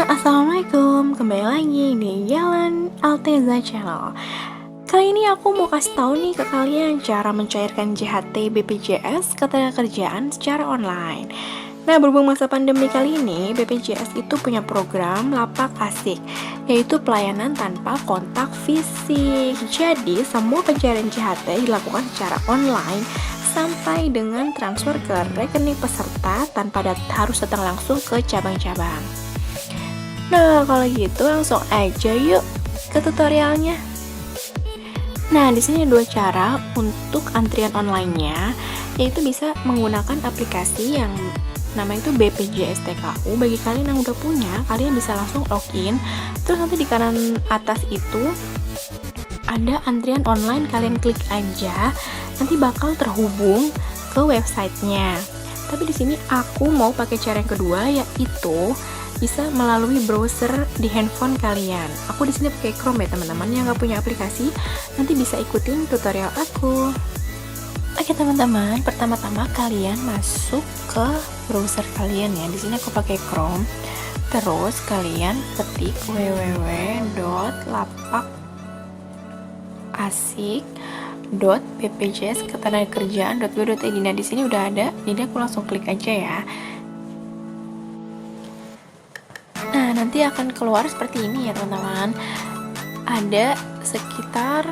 Assalamualaikum, kembali lagi di Jalan Alteza Channel. Kali ini aku mau kasih tahu nih ke kalian cara mencairkan JHT BPJS Ketenagakerjaan secara online. Nah, berhubung masa pandemi kali ini, BPJS itu punya program Lapak Asik, yaitu pelayanan tanpa kontak fisik. Jadi, semua pencairan JHT dilakukan secara online sampai dengan transfer ke rekening peserta tanpa harus datang langsung ke cabang-cabang. Nah, kalau gitu langsung aja yuk ke tutorialnya. Nah, di sini ada dua cara untuk antrian online-nya, yaitu bisa menggunakan aplikasi yang namanya itu BPJS TKU. Bagi kalian yang udah punya, kalian bisa langsung login. Terus nanti di kanan atas itu ada antrian online, kalian klik aja, nanti bakal terhubung ke websitenya. Tapi di sini aku mau pakai cara yang kedua, yaitu bisa melalui browser di handphone kalian. Aku di sini pakai Chrome ya teman-teman. Yang nggak punya aplikasi nanti bisa ikutin tutorial aku. Oke teman-teman, pertama-tama kalian masuk ke browser kalian ya. Di sini aku pakai Chrome. Terus kalian ketik www.lapakasik.bpjsketenagakerjaan.go.id. Nah, di sini udah ada. Jadi aku langsung klik aja ya. Nah, nanti akan keluar seperti ini ya teman-teman. Ada sekitar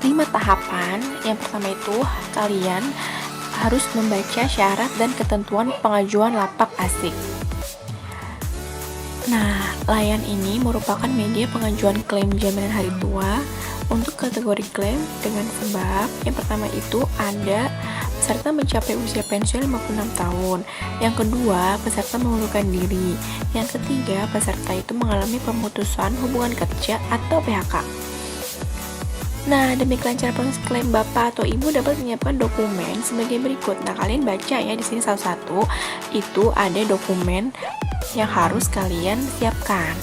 5 tahapan. Yang pertama itu kalian harus membaca syarat dan ketentuan pengajuan lapak asik. Nah, Layan ini merupakan media pengajuan klaim jaminan hari tua untuk kategori klaim dengan sebab yang pertama itu ada peserta mencapai usia pensiun 56 tahun. Yang kedua, peserta mengundurkan diri. Yang ketiga, peserta itu mengalami pemutusan hubungan kerja atau PHK. Nah, demi kelancaran proses klaim Bapak atau Ibu dapat menyiapkan dokumen sebagai berikut. Nah, kalian baca ya di sini satu-satu. Itu ada dokumen yang harus kalian siapkan.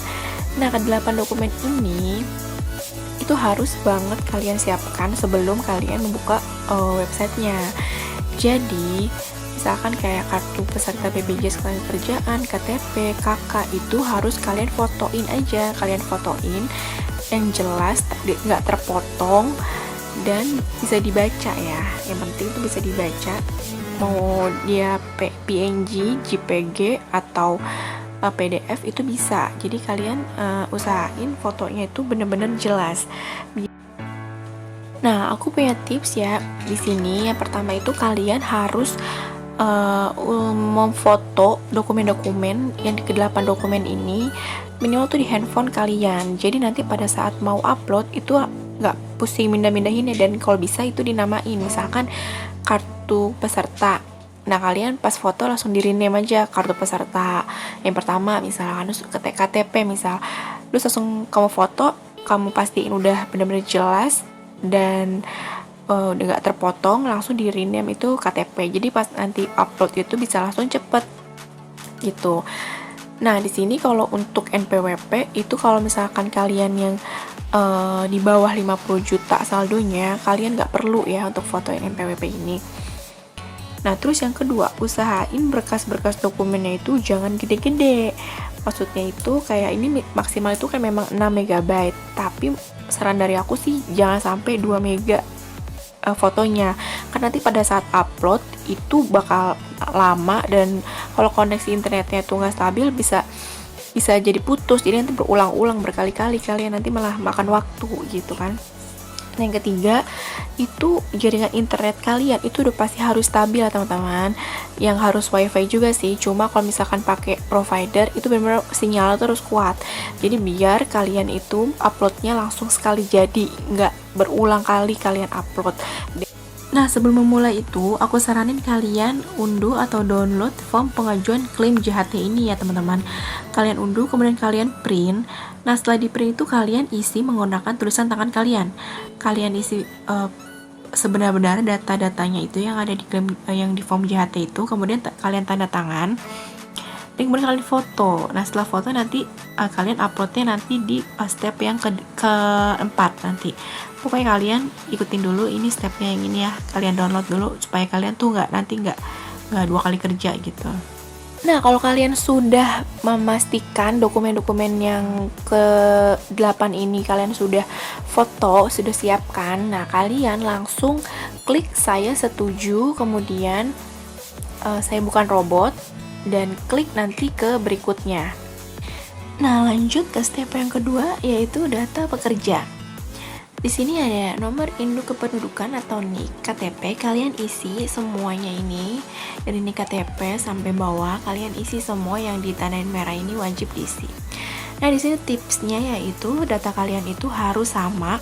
Nah, ke-8 dokumen ini itu harus banget kalian siapkan sebelum kalian membuka websitenya. Jadi, misalkan kayak kartu peserta BPJS Ketenagakerjaan, KTP, KK itu harus kalian fotoin aja. Kalian fotoin yang jelas, nggak terpotong dan bisa dibaca ya. Yang penting itu bisa dibaca. Mau dia PNG, JPG atau PDF itu bisa. Jadi kalian usahain fotonya itu bener-bener jelas. Nah, aku punya tips ya di sini. Yang pertama itu kalian harus memfoto dokumen-dokumen yang ke-8 dokumen ini minimal tuh di handphone kalian. Jadi nanti pada saat mau upload itu nggak pusing mindah-mindahin ya. Dan kalau bisa itu dinamain, misalkan kartu peserta. Nah, kalian pas foto langsung di rename aja kartu peserta. Yang pertama misalkan KTP misal. Terus langsung kamu foto, kamu pastiin udah benar-benar jelas dan udah gak terpotong, langsung di rename itu KTP. Jadi pas nanti upload itu bisa langsung cepet gitu. Nah, di sini kalau untuk NPWP itu kalau misalkan kalian yang di bawah 50 juta saldonya, kalian gak perlu ya untuk fotoin NPWP ini. Nah, terus yang kedua, usahain berkas-berkas dokumennya itu jangan gede-gede. Maksudnya itu kayak ini maksimal itu kan memang 6 MB, tapi saran dari aku sih jangan sampai 2 MB fotonya. Karena nanti pada saat upload itu bakal lama dan kalau koneksi internetnya itu nggak stabil bisa jadi putus. Jadi nanti berulang-ulang berkali-kali, kalian nanti malah makan waktu gitu kan. Yang ketiga itu jaringan internet kalian itu udah pasti harus stabil ya teman-teman. Yang harus wifi juga sih, cuma kalau misalkan pakai provider itu benar-benar sinyal terus kuat. Jadi biar kalian itu uploadnya langsung sekali, jadi nggak berulang kali kalian upload. Nah, sebelum memulai itu, aku saranin kalian unduh atau download form pengajuan klaim JHT ini ya teman-teman. Kalian unduh, kemudian kalian print. Nah, setelah di print itu kalian isi menggunakan tulisan tangan kalian. Kalian isi sebenar-benar data-datanya itu yang ada di klaim, yang di form JHT itu, kemudian kalian tanda tangan. Dan kemudian kalian foto. Nah, setelah foto nanti kalian uploadnya nanti di step yang keempat nanti. Pokoknya kalian ikutin dulu ini stepnya yang ini ya. Kalian download dulu supaya kalian tuh nggak 2 kali kerja gitu. Nah, kalau kalian sudah memastikan dokumen-dokumen yang ke-8 ini kalian sudah foto, sudah siapkan, nah kalian langsung klik saya setuju, kemudian saya bukan robot, dan klik nanti ke berikutnya. Nah, lanjut ke step yang kedua, yaitu data pekerja. Di sini ada nomor induk kependudukan atau NIK, KTP, kalian isi semuanya ini. Dari NIK KTP sampai bawah, kalian isi semua yang ditandain merah ini wajib diisi. Nah, di sini tipsnya yaitu data kalian itu harus sama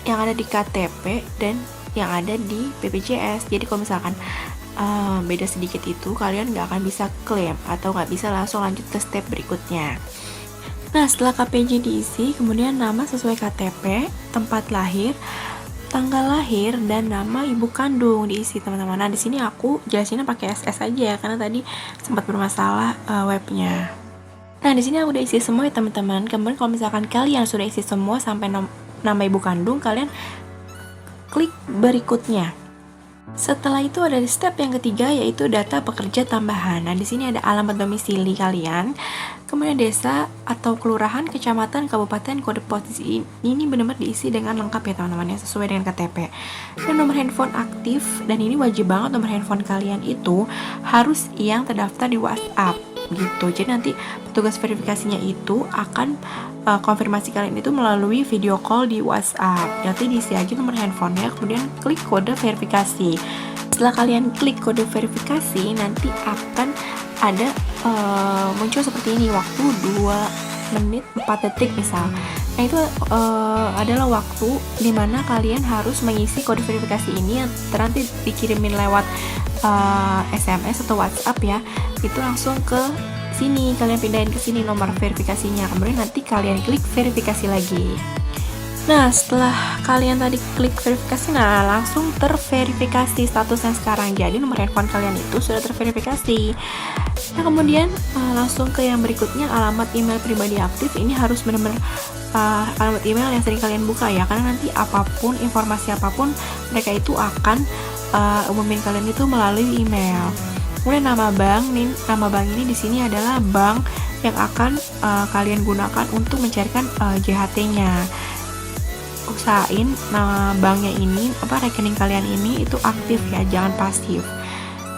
yang ada di KTP dan yang ada di BPJS. Jadi kalau misalkan beda sedikit itu, kalian nggak akan bisa klaim atau nggak bisa langsung lanjut ke step berikutnya. Nah, setelah KPJ diisi, kemudian nama sesuai KTP, tempat lahir, tanggal lahir, dan nama ibu kandung diisi, teman-teman. Nah, di sini aku jelasinnya pakai SS aja ya, karena tadi sempat bermasalah webnya. Nah, di sini aku udah isi semua ya, teman-teman. Kemudian kalau misalkan kalian sudah isi semua sampai nama ibu kandung, kalian klik berikutnya. Setelah itu ada di step yang ketiga, yaitu data pekerja tambahan. Nah, di sini ada alamat domisili kalian, kemudian desa atau kelurahan, kecamatan, kabupaten, kode pos. Ini benar-benar diisi dengan lengkap ya teman-teman, ya, sesuai dengan KTP. Dan nomor handphone aktif, dan ini wajib banget nomor handphone kalian itu harus yang terdaftar di WhatsApp gitu. Jadi nanti petugas verifikasinya itu akan konfirmasi kalian itu melalui video call di WhatsApp. Nanti diisi aja nomor handphonenya, kemudian klik kode verifikasi. Setelah kalian klik kode verifikasi, nanti akan ada muncul seperti ini, waktu 2 menit 4 detik misal. Nah, itu adalah waktu dimana kalian harus mengisi kode verifikasi ini yang nanti dikirimin lewat SMS atau WhatsApp ya. Itu langsung ke sini, kalian pindahin ke sini nomor verifikasinya, kemudian nanti kalian klik verifikasi lagi. Nah, setelah kalian tadi klik verifikasi, nah langsung terverifikasi statusnya sekarang. Jadi nomor handphone kalian itu sudah terverifikasi. Nah, kemudian langsung ke yang berikutnya, alamat email pribadi aktif. Ini harus benar-benar alamat email yang sering kalian buka ya, karena nanti apapun, informasi apapun, mereka itu akan umumin kalian itu melalui email. Kemudian nama bank ini di sini adalah bank yang akan kalian gunakan untuk mencarikan JHT-nya. Usahain nama banknya ini, rekening kalian ini itu aktif ya, jangan pasif.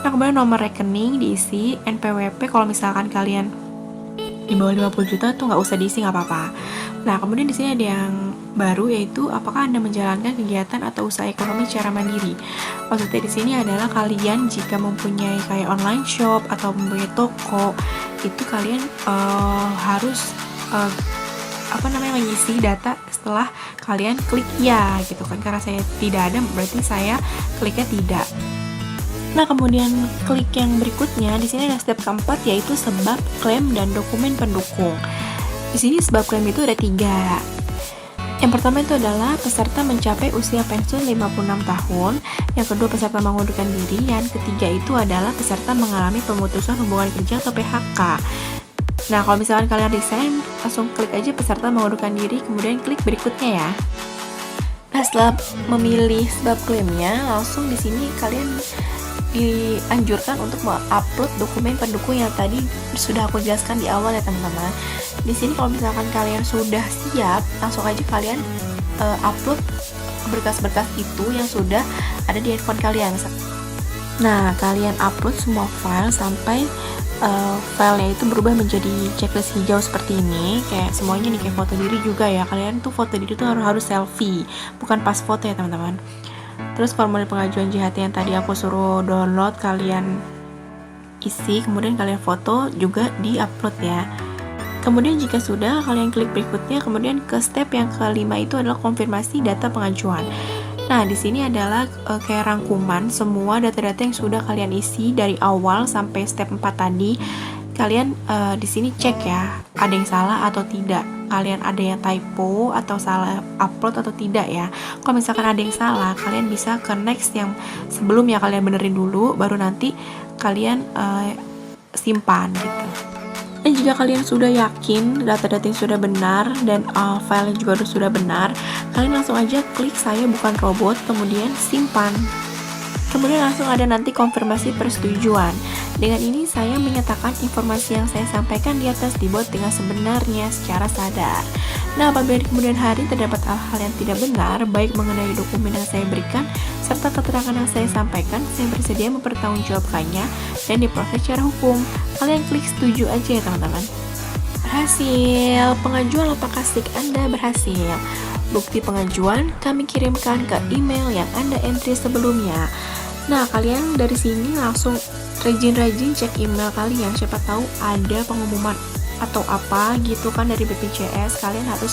Nah, kemudian nomor rekening diisi, NPWP kalau misalkan kalian di bawah 50 juta tuh nggak usah diisi, nggak apa-apa. Nah, kemudian di sini ada yang baru, yaitu apakah Anda menjalankan kegiatan atau usaha ekonomi secara mandiri. Maksudnya di sini adalah kalian jika mempunyai kayak online shop atau mempunyai toko, itu kalian harus mengisi data setelah kalian klik ya gitu kan. Karena saya tidak ada, berarti saya kliknya tidak. Nah, kemudian klik yang berikutnya, di sini ada step keempat, yaitu sebab klaim dan dokumen pendukung. Di sini sebab klaim itu ada 3. Yang pertama itu adalah peserta mencapai usia pensiun 56 tahun, yang kedua peserta mengundurkan diri, yang ketiga itu adalah peserta mengalami pemutusan hubungan kerja atau PHK. Nah, kalau misalkan kalian resign, langsung klik aja peserta mengundurkan diri, kemudian klik berikutnya ya. Nah, setelah memilih sebab klaimnya, langsung di sini kalian dianjurkan untuk mengupload dokumen pendukung yang tadi sudah aku jelaskan di awal ya teman-teman. Di sini kalau misalkan kalian sudah siap, langsung aja kalian upload berkas-berkas itu yang sudah ada di handphone kalian. Nah, kalian upload semua file sampai filenya itu berubah menjadi checklist hijau seperti ini. Kayak semuanya nih, kayak foto diri juga ya. Kalian tuh foto diri tuh harus selfie, bukan pas foto ya teman-teman. Terus formulir pengajuan JHT yang tadi aku suruh download, kalian isi, kemudian kalian foto juga di-upload ya. Kemudian jika sudah, kalian klik berikutnya, kemudian ke step yang kelima itu adalah konfirmasi data pengajuan. Nah, di sini adalah kayak rangkuman semua data-data yang sudah kalian isi dari awal sampai step 4 tadi. Kalian di sini cek ya, ada yang salah atau tidak. Kalian ada yang typo atau salah upload atau tidak ya. Kalau misalkan ada yang salah, kalian bisa ke next yang sebelumnya, kalian benerin dulu, baru nanti kalian simpan gitu. Dan jika kalian sudah yakin data-data yang sudah benar dan file juga sudah benar, kalian langsung aja klik saya bukan robot, kemudian simpan. Kemudian langsung ada nanti konfirmasi persetujuan. Dengan ini saya menyatakan informasi yang saya sampaikan di atas dibuat dengan sebenarnya secara sadar. Nah, apabila di kemudian hari terdapat hal-hal yang tidak benar, baik mengenai dokumen yang saya berikan, serta keterangan yang saya sampaikan, saya bersedia mempertanggungjawabkannya dan diproses secara hukum. Kalian klik setuju aja ya teman-teman. Berhasil, pengajuan lapak kasih Anda berhasil. Bukti pengajuan kami kirimkan ke email yang Anda entry sebelumnya. Nah, kalian dari sini langsung rajin-rajin cek email kalian, siapa tahu ada pengumuman atau apa gitu kan dari BPJS. Kalian harus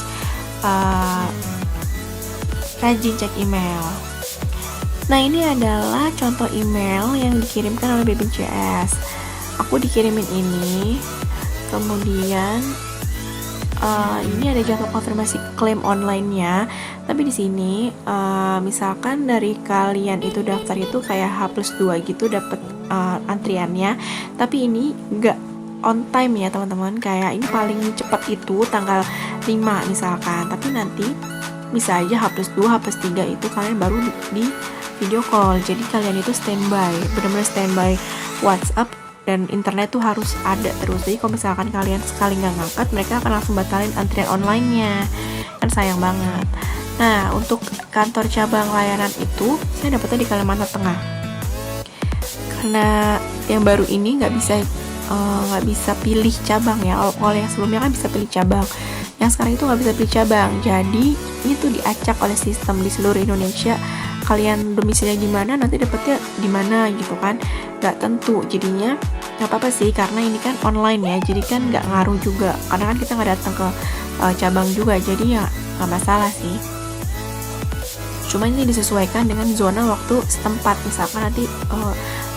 rajin cek email. Nah, ini adalah contoh email yang dikirimkan oleh BPJS. Aku dikirimin ini, kemudian ini ada jadwal konfirmasi klaim online-nya. Tapi di sini misalkan dari kalian itu daftar itu kayak H+2 gitu dapat antriannya, tapi ini enggak on time ya teman-teman. Kayak ini paling cepat itu tanggal 5 misalkan, tapi nanti bisa aja H+2, H+3 itu kalian baru di video call. Jadi kalian itu standby, benar-benar standby WhatsApp dan internet tuh harus ada terus. Jadi kalau misalkan kalian sekali nggak ngangkat, mereka akan langsung batalin antrian online-nya. Kan sayang banget. Nah, untuk kantor cabang layanan itu saya dapetnya di Kalimantan Tengah. Karena yang baru ini nggak bisa pilih cabang ya. Kalau yang sebelumnya kan bisa pilih cabang. Yang sekarang itu nggak bisa pilih cabang. Jadi ini tuh diacak oleh sistem di seluruh Indonesia. Kalian domisilinya di mana, nanti dapetnya di mana gitu kan, nggak tentu. Jadinya nggak apa-apa sih, karena ini kan online ya, jadi kan nggak ngaruh juga, karena kan kita nggak datang ke cabang juga, jadi ya nggak masalah sih. Cuma ini disesuaikan dengan zona waktu setempat. Misalkan nanti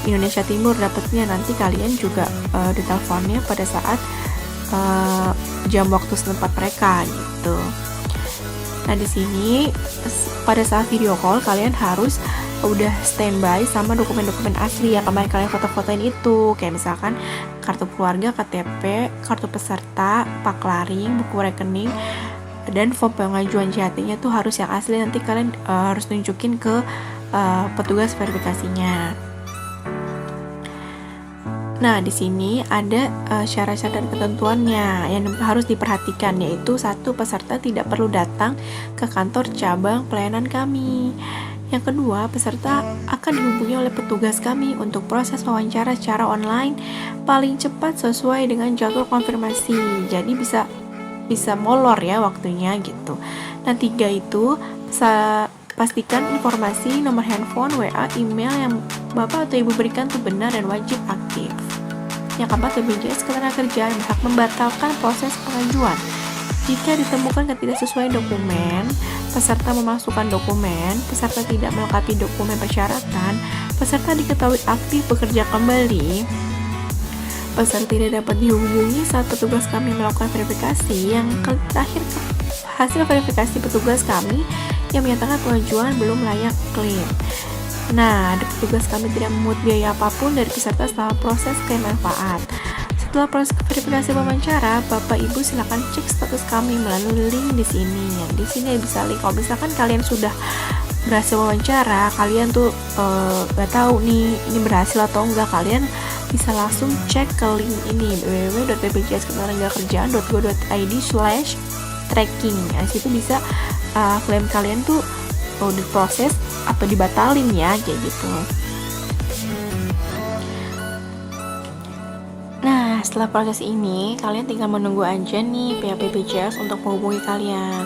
Indonesia Timur dapetnya, nanti kalian juga diteleponnya pada saat jam waktu setempat mereka gitu. Nah, di sini pada saat video call kalian harus udah standby sama dokumen-dokumen asli yang kemarin kalian foto-fotoin itu, kayak misalkan kartu keluarga, KTP, kartu peserta, paklaring, buku rekening, dan form pengajuan JHT-nya tuh harus yang asli. Nanti kalian harus nunjukin ke petugas verifikasinya. Nah, di sini ada syarat-syarat dan ketentuannya yang harus diperhatikan, yaitu 1. Peserta tidak perlu datang ke kantor cabang pelayanan kami. Yang kedua, peserta akan dihubungi oleh petugas kami untuk proses wawancara secara online paling cepat sesuai dengan jadwal konfirmasi. Jadi bisa molor ya waktunya gitu. Nah, 3 itu pastikan informasi nomor handphone, WA, email yang Bapak atau Ibu berikan itu benar dan wajib aktif. Yang keempat, BPJS Ketenagakerjaan berhak membatalkan proses pengajuan jika ditemukan ketidaksesuaian dokumen, peserta memasukkan dokumen, peserta tidak melengkapi dokumen persyaratan, peserta diketahui aktif bekerja kembali, peserta tidak dapat dihubungi saat petugas kami melakukan verifikasi. Yang terakhir, hasil verifikasi petugas kami yang menyatakan pengajuan belum layak klaim. Nah, petugas kami tidak memungut biaya apapun dari peserta setelah proses klaim manfaat. Setelah proses verifikasi wawancara, Bapak Ibu silakan cek status kami melalui link di sini. Di sini bisa link. Kalau misalkan kalian sudah berhasil wawancara, kalian tuh nggak tahu nih ini berhasil atau enggak, kalian bisa langsung cek ke link ini, www.bpjsketenagakerjaan.go.id/tracking. Di situ bisa klaim kalian tuh diproses atau dibatalin ya, kayak gitu. Nah, setelah proses ini kalian tinggal menunggu aja nih pihak BPJS untuk menghubungi kalian.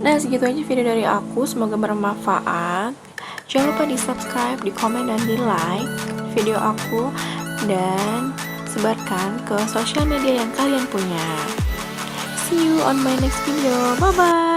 Nah, segitu aja video dari aku, semoga bermanfaat. Jangan lupa di subscribe, di komen, dan di like video aku, dan sebarkan ke sosial media yang kalian punya. See you on my next video, bye bye.